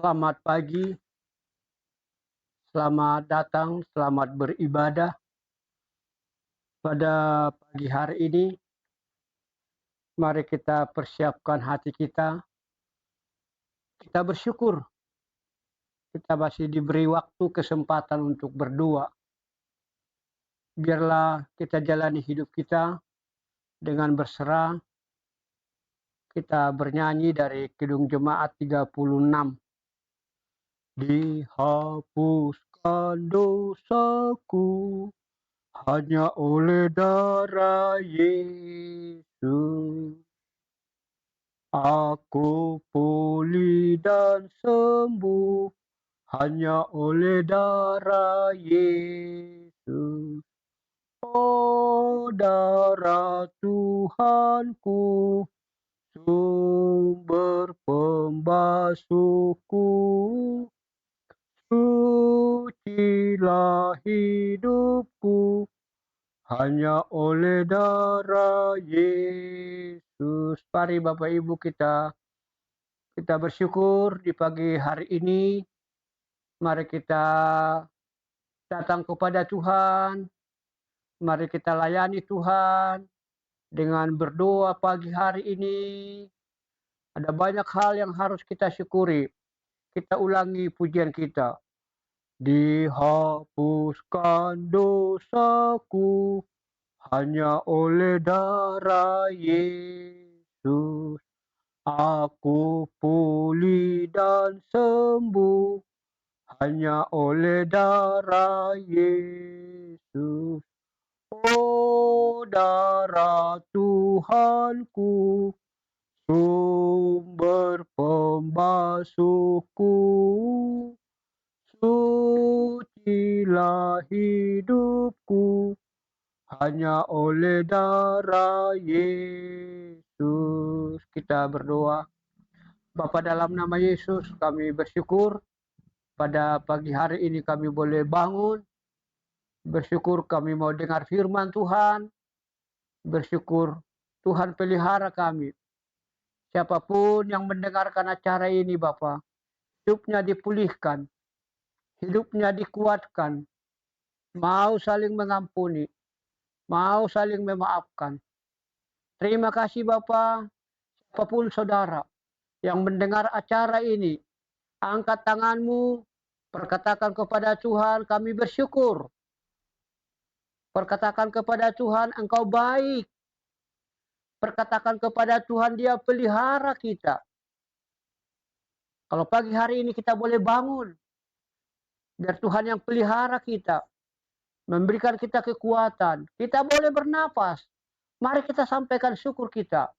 Selamat pagi, selamat datang, selamat beribadah. Pada pagi hari ini, mari kita persiapkan hati kita. Kita bersyukur, kita masih diberi waktu kesempatan untuk berdoa. Biarlah kita jalani hidup kita dengan berserah. Kita bernyanyi dari Kidung Jemaat 36. Dihapuskan dosaku hanya oleh darah Yesus. Aku pulih dan sembuh hanya oleh darah Yesus. Oh, darah Tuhanku, sumber pembasuhku, sucilah hidupku hanya oleh darah Yesus. Mari Bapak Ibu kita bersyukur di pagi hari ini. Mari kita datang kepada Tuhan. Mari kita layani Tuhan dengan berdoa pagi hari ini. Ada banyak hal yang harus kita syukuri. Kita ulangi pujian kita. Dihapuskan dosaku hanya oleh darah Yesus. Aku pulih dan sembuh hanya oleh darah Yesus. Oh, darah Tuhanku, sumber pembasuhku, sucilah hidupku hanya oleh darah Yesus. Kita berdoa. Bapa, dalam nama Yesus kami bersyukur pada pagi hari ini kami boleh bangun. Bersyukur kami mau dengar firman Tuhan. Bersyukur Tuhan pelihara kami. Siapapun yang mendengarkan acara ini Bapa, hidupnya dipulihkan, hidupnya dikuatkan, mau saling mengampuni, mau saling memaafkan. Terima kasih Bapa. Siapapun saudara yang mendengar acara ini, angkat tanganmu, perkatakan kepada Tuhan, kami bersyukur. Perkatakan kepada Tuhan, Engkau baik. Perkatakan kepada Tuhan, Dia pelihara kita. Kalau pagi hari ini kita boleh bangun, biar Tuhan yang pelihara kita, memberikan kita kekuatan. Kita boleh bernapas. Mari kita sampaikan syukur kita.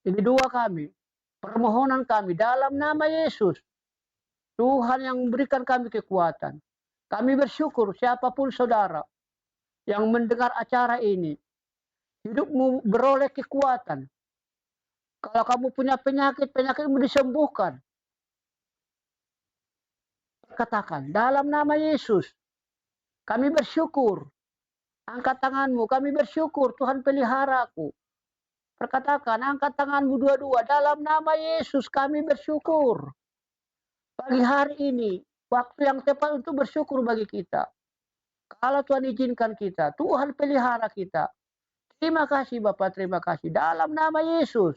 Ini doa kami, permohonan kami dalam nama Yesus. Tuhan yang memberikan kami kekuatan. Kami bersyukur siapapun saudara yang mendengar acara ini, hidupmu beroleh kekuatan. Kalau kamu punya penyakit, penyakitmu disembuhkan. Katakan, dalam nama Yesus, kami bersyukur. Angkat tanganmu, kami bersyukur Tuhan peliharaku. Perkatakan, angkat tanganmu dua-dua. Dalam nama Yesus kami bersyukur. Pagi hari ini, waktu yang tepat untuk bersyukur bagi kita. Kalau Tuhan izinkan kita, Tuhan pelihara kita. Terima kasih Bapak, terima kasih. Dalam nama Yesus.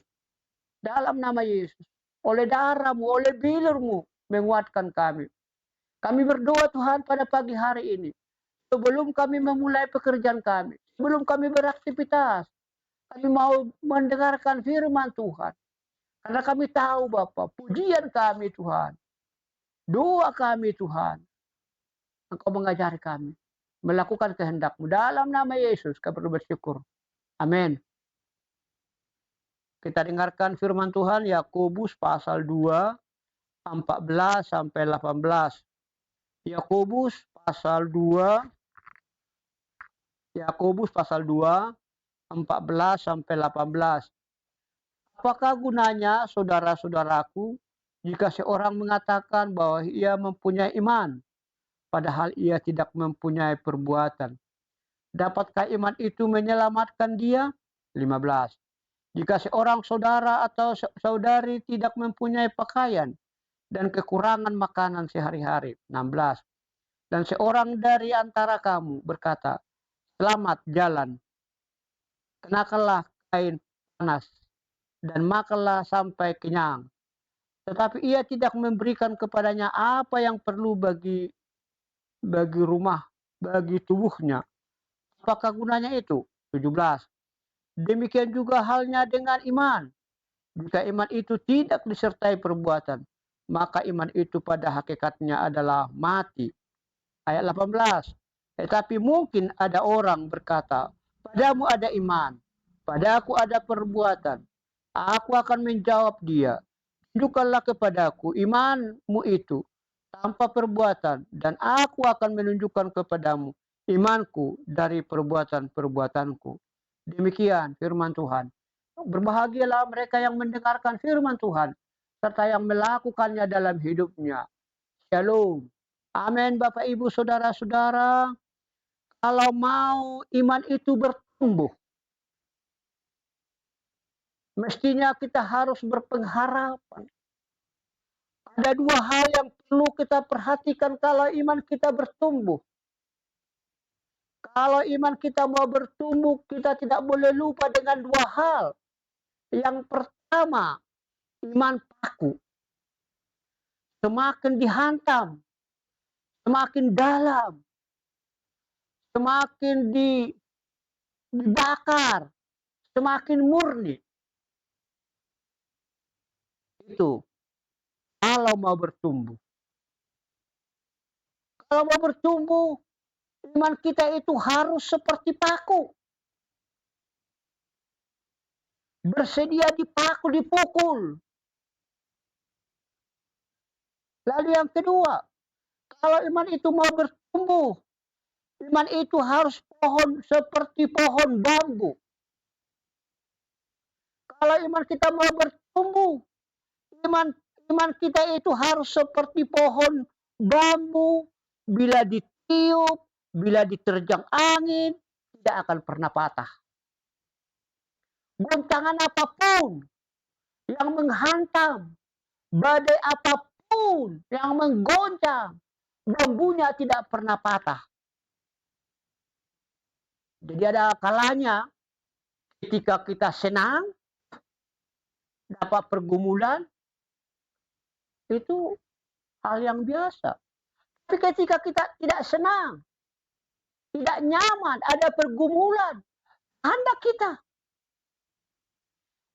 Dalam nama Yesus. Oleh darahmu, oleh bilurmu, menguatkan kami. Kami berdoa Tuhan pada pagi hari ini. Sebelum kami memulai pekerjaan kami. Sebelum kami beraktivitas. Kami mau mendengarkan firman Tuhan. Karena kami tahu Bapak, pujian kami Tuhan. Doa kami Tuhan. Engkau mengajari kami. Melakukan kehendak-Mu. Dalam nama Yesus kami bersyukur. Amin. Kita dengarkan firman Tuhan Yakobus pasal 2, 14 sampai 18. Yakobus pasal 2, 14 sampai 18. Apakah gunanya saudara-saudaraku jika seorang mengatakan bahwa ia mempunyai iman, padahal ia tidak mempunyai perbuatan? Dapatkah iman itu menyelamatkan dia? 15. Jika seorang saudara atau saudari tidak mempunyai pakaian, dan kekurangan makanan sehari-hari. 16. Dan seorang dari antara kamu berkata, selamat jalan, kenakanlah kain panas, dan makanlah sampai kenyang. Tetapi ia tidak memberikan kepadanya apa yang perlu bagi rumah, bagi tubuhnya. Apakah gunanya itu? 17. Demikian juga halnya dengan iman. Jika iman itu tidak disertai perbuatan, maka iman itu pada hakikatnya adalah mati. Ayat 18. Tetapi mungkin ada orang berkata, padamu ada iman, padaku ada perbuatan. Aku akan menjawab dia, tunjukkanlah kepadaku imanmu itu tanpa perbuatan, dan aku akan menunjukkan kepadamu imanku dari perbuatan-perbuatanku. Demikian firman Tuhan. Berbahagialah mereka yang mendengarkan firman Tuhan, serta yang melakukannya dalam hidupnya. Shalom. Amin, Bapak Ibu Saudara-saudara. Kalau mau iman itu bertumbuh, mestinya kita harus berpengharapan. Ada dua hal yang perlu kita perhatikan kalau iman kita bertumbuh. Kalau iman kita mau bertumbuh, kita tidak boleh lupa dengan dua hal. Yang pertama, iman paku. Semakin dihantam, semakin dalam, semakin dibakar, semakin murni. Itu kalau mau bertumbuh. Kalau mau bertumbuh, iman kita itu harus seperti paku. Bersedia dipaku, dipukul. Lalu yang kedua, kalau iman itu mau bertumbuh, iman itu harus seperti pohon bambu. Kalau iman kita mau bertumbuh, iman kita itu harus seperti pohon bambu. Bila ditiup, bila diterjang angin, tidak akan pernah patah. Goncangan apapun yang menghantam, badai apapun yang menggoncang, bambunya tidak pernah patah. Jadi ada kalanya ketika kita senang, dapat pergumulan, itu hal yang biasa. Tapi ketika kita tidak senang, tidak nyaman, ada pergumulan, hendak kita.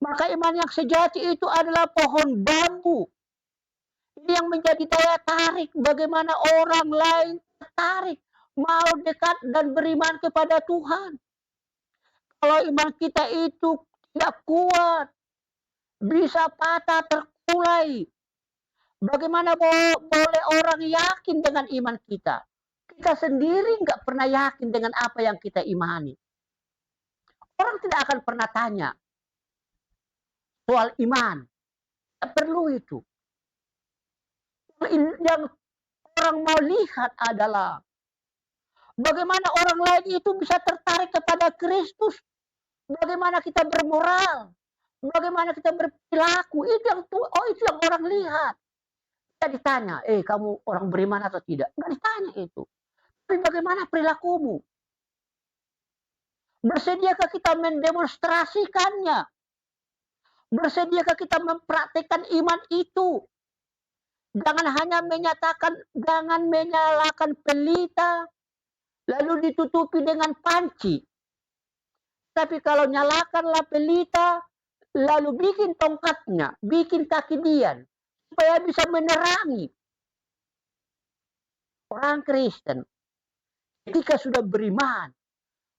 Maka iman yang sejati itu adalah pohon bambu. Ini yang menjadi daya tarik bagaimana orang lain tertarik, mau dekat dan beriman kepada Tuhan. Kalau iman kita itu tidak kuat, bisa patah, terkulai. Bagaimana boleh orang yakin dengan iman kita? Kita sendiri nggak pernah yakin dengan apa yang kita imani. Orang tidak akan pernah tanya soal iman. Tidak perlu itu. Yang orang mau lihat adalah bagaimana orang lain itu bisa tertarik kepada Kristus. Bagaimana kita bermoral. Bagaimana kita berperilaku. Itu yang orang lihat. Tidak ditanya, kamu orang beriman atau tidak. Nggak ditanya itu. Tapi bagaimana perilakumu? Bersediakah kita mendemonstrasikannya? Bersediakah kita mempraktikkan iman itu? Jangan hanya menyatakan, jangan menyalakan pelita, lalu ditutupi dengan panci. Tapi kalau nyalakanlah pelita, lalu bikin tongkatnya, bikin kaki dian, supaya bisa menerangi. Orang Kristen, ketika sudah beriman,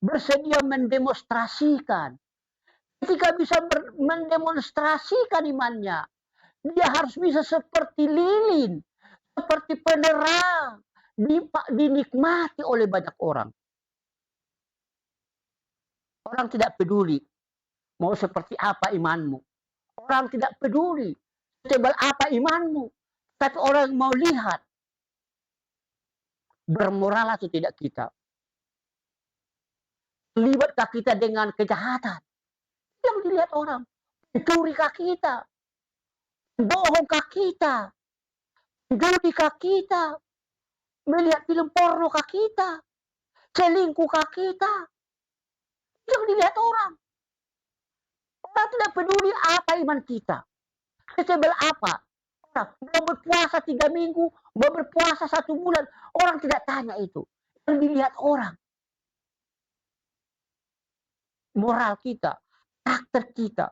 bersedia mendemonstrasikan. Ketika bisa mendemonstrasikan imannya, dia harus bisa seperti lilin, seperti penerang, dinikmati oleh banyak orang. Orang tidak peduli mau seperti apa imanmu. Orang tidak peduli setebal apa imanmu. Tapi orang mau lihat bermoral atau tidak kita. Terlibatkah kita dengan kejahatan? Yang dilihat orang. Mencurikah kita? Bohongkah kita? judikah kita, melihat film porno kah kita, selingkuh kah kita, itu yang dilihat orang. Orang tidak peduli apa iman kita, setebal apa. Orang mau berpuasa 3 minggu, mau berpuasa 1 bulan, orang tidak tanya itu. Yang dilihat orang, moral kita, karakter kita.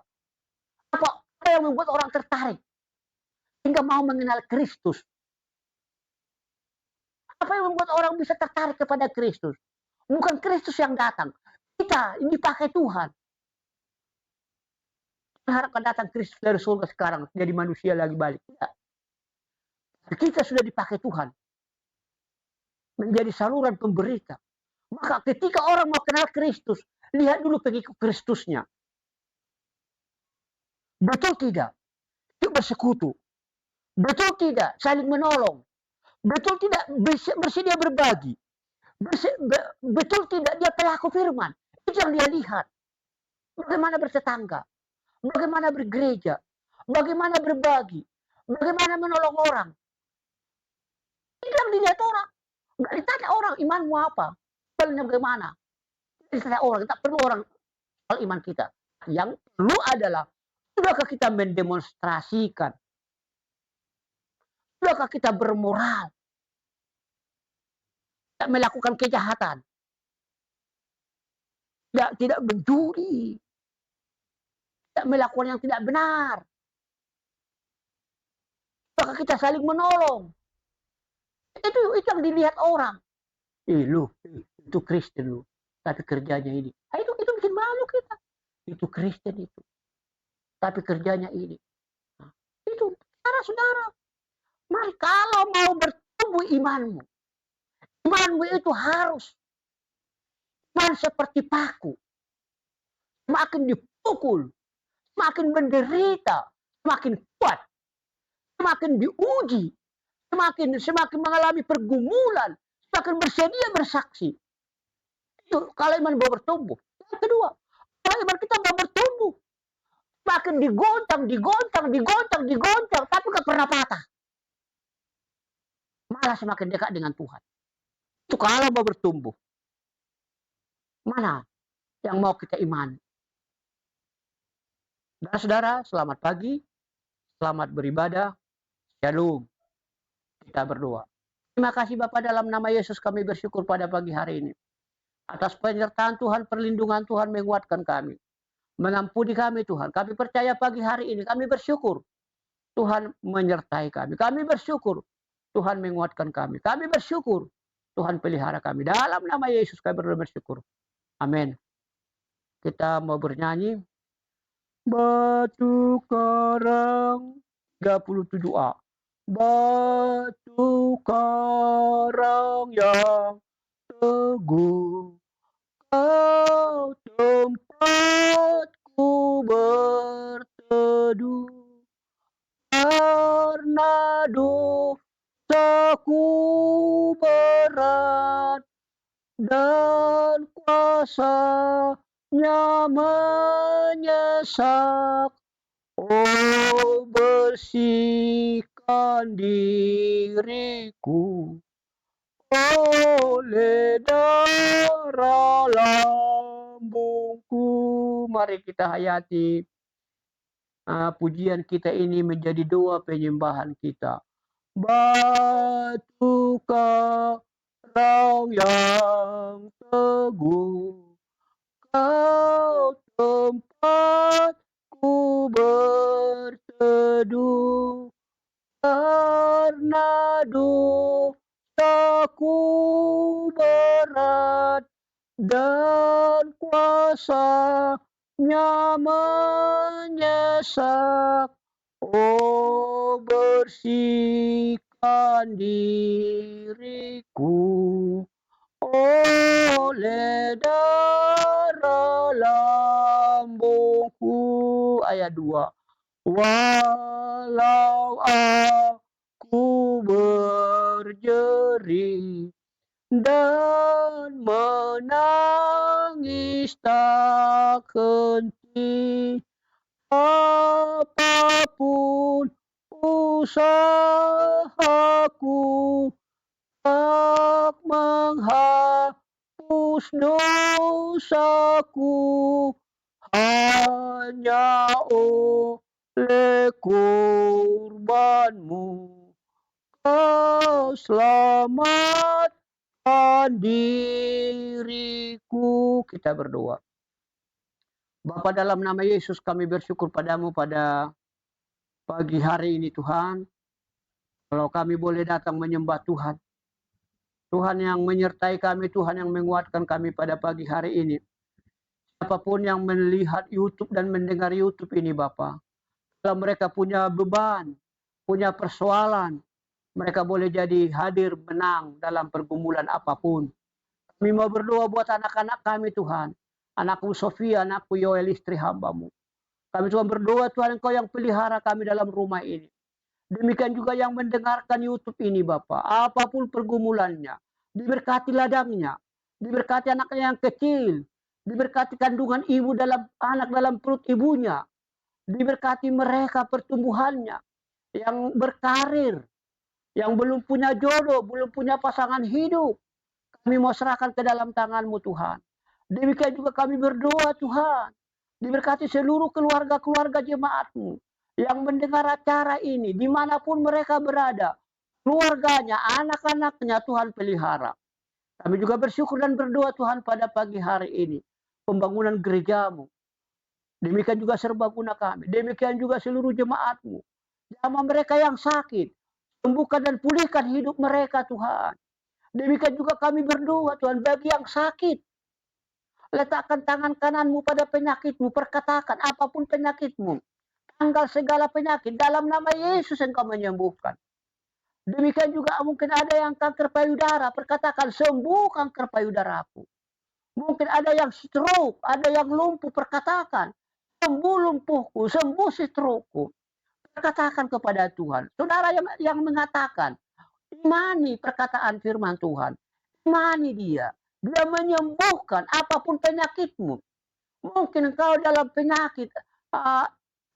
Apa yang membuat orang tertarik hingga mau mengenal Kristus? Apa yang membuat orang bisa tertarik kepada Kristus? Bukan Kristus yang datang, kita ini dipakai Tuhan. Harapkan datang Kristus dari surga sekarang jadi manusia lagi balik. Tidak. Kita sudah dipakai Tuhan menjadi saluran pemberita. Maka ketika orang mau kenal Kristus, lihat dulu pengikut Kristusnya. Betul tidak? Itu bersekutu. Betul tidak? Saling menolong. Betul tidak? Bersedia berbagi. Betul tidak? Dia pelaku firman. Itu yang dia lihat. Bagaimana bertetangga. Bagaimana bergereja. Bagaimana berbagi. Bagaimana menolong orang. Itu yang dilihat orang. Nggak ditanya orang imanmu apa. Imannya bagaimana. Ditanya orang. Tak perlu orang soal iman kita. Yang perlu adalah sudahkah kita mendemonstrasikan? Sudahkah kita bermoral? Tidak melakukan kejahatan. Tidak mencuri. Tidak melakukan yang tidak benar. Sudahkah kita saling menolong? Itu yang dilihat orang. Lu, itu Kristen lu. Tapi kerjanya ini. Itu bikin malu kita. Itu Kristen itu. Tapi kerjanya ini. Nah, itu saudara-saudara. Mari kalau mau bertumbuh imanmu. Imanmu itu harus iman seperti paku. Semakin dipukul, semakin menderita, semakin kuat, semakin diuji, semakin mengalami pergumulan, semakin bersedia bersaksi. Itu kalau iman mau bertumbuh. Yang kedua, kalau iman kita mau bertumbuh, semakin digoncang, tapi gak pernah patah. Malah semakin dekat dengan Tuhan. Itu kalau mau bertumbuh. Mana yang mau kita imani? Saudara-saudara, selamat pagi, selamat beribadah, shalom. Kita berdoa. Terima kasih Bapak, dalam nama Yesus kami bersyukur pada pagi hari ini. Atas penyertaan Tuhan, perlindungan Tuhan menguatkan kami. Mengampuni kami Tuhan. Kami percaya pagi hari ini, kami bersyukur Tuhan menyertai kami. Kami bersyukur Tuhan menguatkan kami. Kami bersyukur Tuhan pelihara kami. Dalam nama Yesus kami bersyukur. Amin. Kita mau bernyanyi. Batu karang 37A. Batu karang yang teguh, kau tempatku berteduh, karena dosaku berat dan kuasanya menyesak. Oh, bersihkan diriku oleh darah lambungku. Mari kita hayati pujian kita ini menjadi doa penyembahan kita. Batu karang yang teguh, kau tempatku berteduh, karena dosaku berat dan kuasanya menyesak. Oh, bersihkan diriku oleh darah lambungku. Ayat 2. Walau aku berjerit dan menangis tak henti, apapun usahaku tak menghapus dosaku, hanya oleh kurbanmu kau selamatkan diriku. Kita berdoa. Bapa, dalam nama Yesus kami bersyukur padamu pada pagi hari ini Tuhan. Kalau kami boleh datang menyembah Tuhan. Tuhan yang menyertai kami, Tuhan yang menguatkan kami pada pagi hari ini. Siapapun yang melihat YouTube dan mendengar YouTube ini Bapa, kalau mereka punya beban, punya persoalan, mereka boleh jadi hadir menang dalam pergumulan apapun. Kami mau berdoa buat anak-anak kami Tuhan. Anakku Sofia, anakku Yoel, istri hambamu. Kami Tuhan berdoa Tuhan, Engkau yang pelihara kami dalam rumah ini. Demikian juga yang mendengarkan YouTube ini Bapa, apapun pergumulannya, diberkati ladangnya, diberkati anaknya yang kecil, diberkati kandungan ibu dalam anak dalam perut ibunya, diberkati mereka pertumbuhannya, yang berkarir, yang belum punya jodoh, belum punya pasangan hidup. Kami mau serahkan ke dalam tangan-Mu Tuhan. Demikian juga kami berdoa Tuhan, diberkati seluruh keluarga-keluarga jemaat-Mu yang mendengar acara ini, dimanapun mereka berada, keluarganya, anak-anaknya Tuhan pelihara. Kami juga bersyukur dan berdoa Tuhan pada pagi hari ini, pembangunan gereja-Mu. Demikian juga serbaguna kami, demikian juga seluruh jemaat-Mu. Jamah mereka yang sakit, sembuhkan dan pulihkan hidup mereka Tuhan. Demikian juga kami berdoa Tuhan bagi yang sakit. Letakkan tangan kananmu pada penyakitmu, perkatakan apapun penyakitmu. Tanggal segala penyakit, dalam nama Yesus Engkau menyembuhkan. Demikian juga mungkin ada yang kanker payudara, perkatakan sembuh kanker payudaraku. Mungkin ada yang stroke, ada yang lumpuh, perkatakan sembuh lumpuhku, sembuh strokeku. Perkatakan kepada Tuhan. Saudara yang mengatakan, imani perkataan firman Tuhan. Imani dia. Dia menyembuhkan apapun penyakitmu. Mungkin engkau dalam penyakit,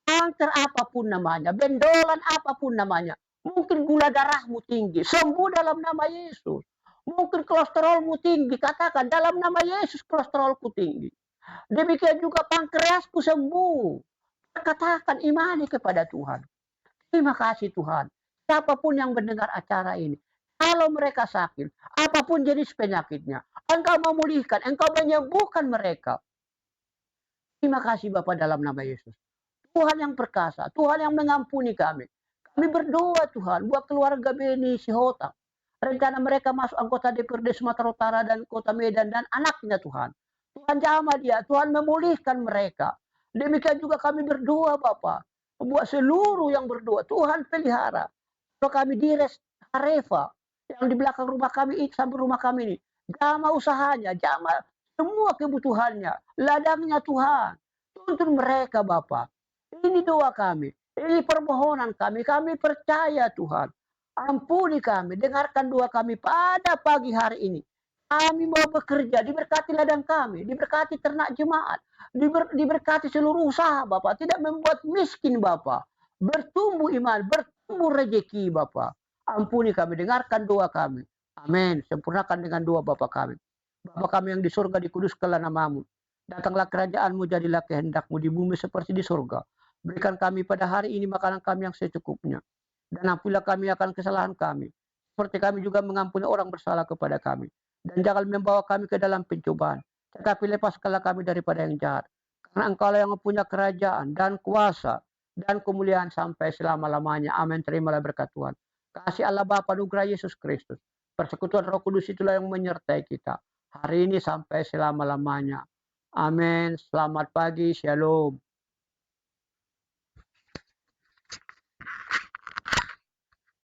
kanker apapun namanya, bendolan apapun namanya. Mungkin gula darahmu tinggi, sembuh dalam nama Yesus. Mungkin kolesterolmu tinggi, katakan dalam nama Yesus kolesterolku tinggi. Demikian juga pankreasku sembuh. Katakan imani kepada Tuhan. Terima kasih Tuhan. Siapapun yang mendengar acara ini, kalau mereka sakit, apapun jenis penyakitnya, Engkau memulihkan, Engkau menyembuhkan mereka. Terima kasih Bapa dalam nama Yesus. Tuhan yang perkasa, Tuhan yang mengampuni kami. Kami berdoa Tuhan buat keluarga Beni Sihota. Rencana mereka masuk anggota DPRD Sumatera Utara dan Kota Medan dan anaknya Tuhan. Tuhan jamah dia, Tuhan memulihkan mereka. Demikian juga kami berdoa Bapa. Buat seluruh yang berdoa, Tuhan pelihara. Kalau kami di Res Hareva, yang di belakang rumah kami, sampai rumah kami ini, jamah usahanya, jamah semua kebutuhannya, ladangnya Tuhan. Tuntun mereka Bapa. Ini doa kami, ini permohonan kami, kami percaya Tuhan. Ampuni kami, dengarkan doa kami pada pagi hari ini. Kami mau bekerja, diberkati ladang kami, diberkati ternak jemaat, diberkati seluruh usaha Bapak, tidak membuat miskin Bapak. Bertumbuh iman, bertumbuh rezeki Bapak. Ampuni kami, dengarkan doa kami. Amin. Sempurnakan dengan doa Bapak kami. Bapa kami yang di surga, dikuduskanlah namamu. Datanglah kerajaanmu, jadilah kehendakmu di bumi seperti di surga. Berikan kami pada hari ini makanan kami yang secukupnya. Dan ampunilah kami akan kesalahan kami, seperti kami juga mengampuni orang bersalah kepada kami. Dan jangan membawa kami ke dalam pencobaan, tetapi lepaskanlah kami daripada yang jahat. Karena Engkau yang mempunyai kerajaan dan kuasa dan kemuliaan sampai selama-lamanya. Amin. Terimalah berkat Tuhan. Kasih Allah Bapa, anugerah Yesus Kristus, persekutuan Roh Kudus itulah yang menyertai kita hari ini sampai selama-lamanya. Amin. Selamat pagi. Shalom.